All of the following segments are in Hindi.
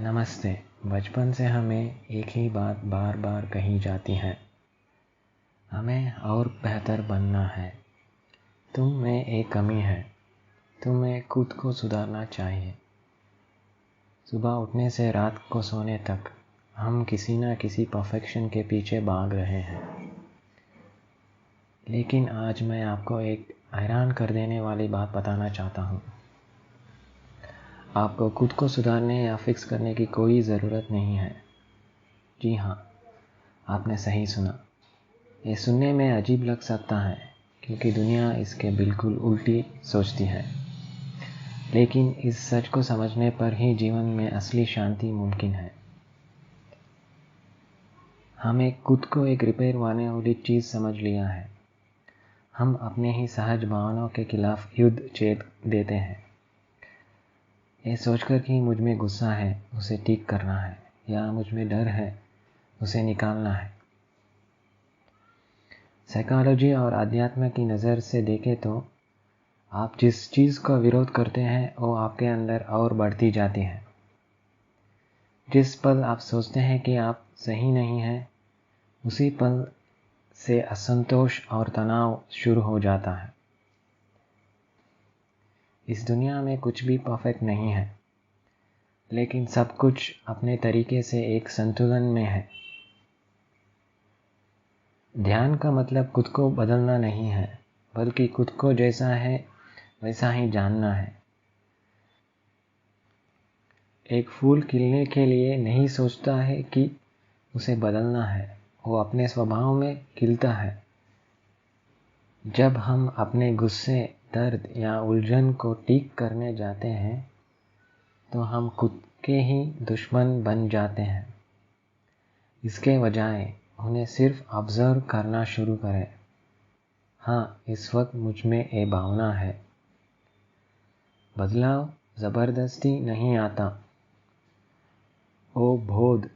नमस्ते। बचपन से हमें एक ही बात बार बार कही जाती है, हमें और बेहतर बनना है। तुम में एक कमी है, तुम्हें खुद को सुधारना चाहिए। सुबह उठने से रात को सोने तक हम किसी न किसी परफेक्शन के पीछे भाग रहे हैं। लेकिन आज मैं आपको एक हैरान कर देने वाली बात बताना चाहता हूँ। आपको खुद को सुधारने या फिक्स करने की कोई ज़रूरत नहीं है। जी हाँ, आपने सही सुना। ये सुनने में अजीब लग सकता है क्योंकि दुनिया इसके बिल्कुल उल्टी सोचती है। लेकिन इस सच को समझने पर ही जीवन में असली शांति मुमकिन है। हमें खुद को एक रिपेयर होने वाली चीज़ समझ लिया है। हम अपने ही सहज भावनाओं के खिलाफ युद्ध छेड़ देते हैं। ये सोचकर कि मुझ में गुस्सा है, उसे ठीक करना है, या मुझ में डर है, उसे निकालना है। साइकोलॉजी और अध्यात्म की नज़र से देखें तो आप जिस चीज़ का विरोध करते हैं वो आपके अंदर और बढ़ती जाती है। जिस पल आप सोचते हैं कि आप सही नहीं हैं, उसी पल से असंतोष और तनाव शुरू हो जाता है। इस दुनिया में कुछ भी परफेक्ट नहीं है, लेकिन सब कुछ अपने तरीके से एक संतुलन में है। ध्यान का मतलब खुद को बदलना नहीं है, बल्कि खुद को जैसा है वैसा ही जानना है। एक फूल खिलने के लिए नहीं सोचता है कि उसे बदलना है, वो अपने स्वभाव में खिलता है। जब हम अपने गुस्से, दर्द या उलझन को ठीक करने जाते हैं तो हम खुद के ही दुश्मन बन जाते हैं। इसके बजाय उन्हें सिर्फ ऑब्जर्व करना शुरू करें। हाँ, इस वक्त मुझ में ये भावना है। बदलाव ज़बरदस्ती नहीं आता, वो बोध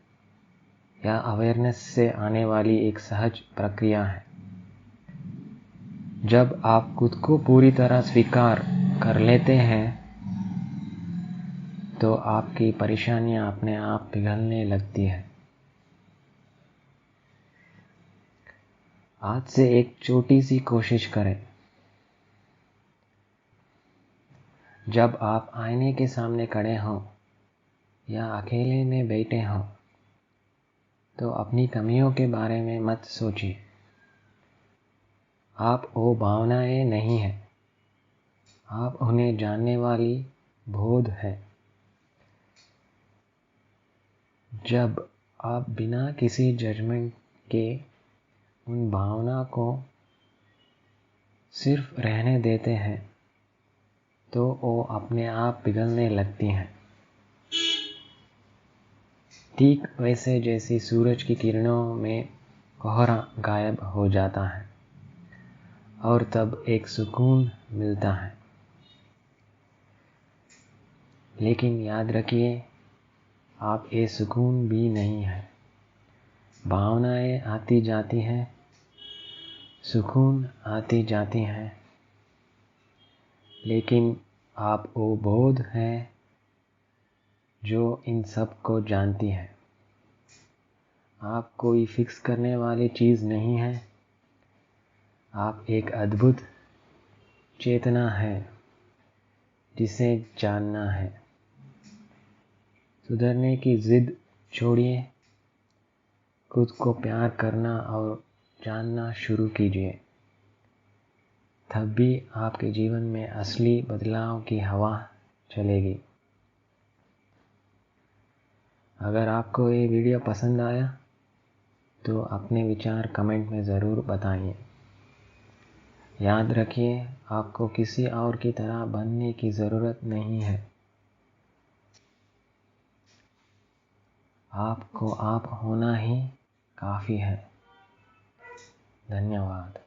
या अवेयरनेस से आने वाली एक सहज प्रक्रिया है। जब आप खुद को पूरी तरह स्वीकार कर लेते हैं तो आपकी परेशानियां अपने आप पिघलने लगती है। आज से एक छोटी सी कोशिश करें। जब आप आईने के सामने खड़े हों या अकेले में बैठे हों तो अपनी कमियों के बारे में मत सोचिए। आप वो भावनाएं नहीं हैं, आप उन्हें जानने वाली बोध है। जब आप बिना किसी जजमेंट के उन भावना को सिर्फ रहने देते हैं तो वो अपने आप पिघलने लगती हैं। ठीक वैसे जैसी सूरज की किरणों में कोहरा गायब हो जाता है और तब एक सुकून मिलता है। लेकिन याद रखिए, आप ये सुकून भी नहीं है। भावनाएं आती जाती हैं, सुकून आती जाती हैं, लेकिन आप वो बोध है जो इन सब को जानती है। आप कोई फिक्स करने वाली चीज़ नहीं है, आप एक अद्भुत चेतना है जिसे जानना है। सुधरने की जिद छोड़िए, खुद को प्यार करना और जानना शुरू कीजिए। तब भी आपके जीवन में असली बदलाव की हवा चलेगी। अगर आपको ये वीडियो पसंद आया तो अपने विचार कमेंट में ज़रूर बताइए। याद रखिए, आपको किसी और की तरह बनने की ज़रूरत नहीं है। आपको आप होना ही काफ़ी है। धन्यवाद।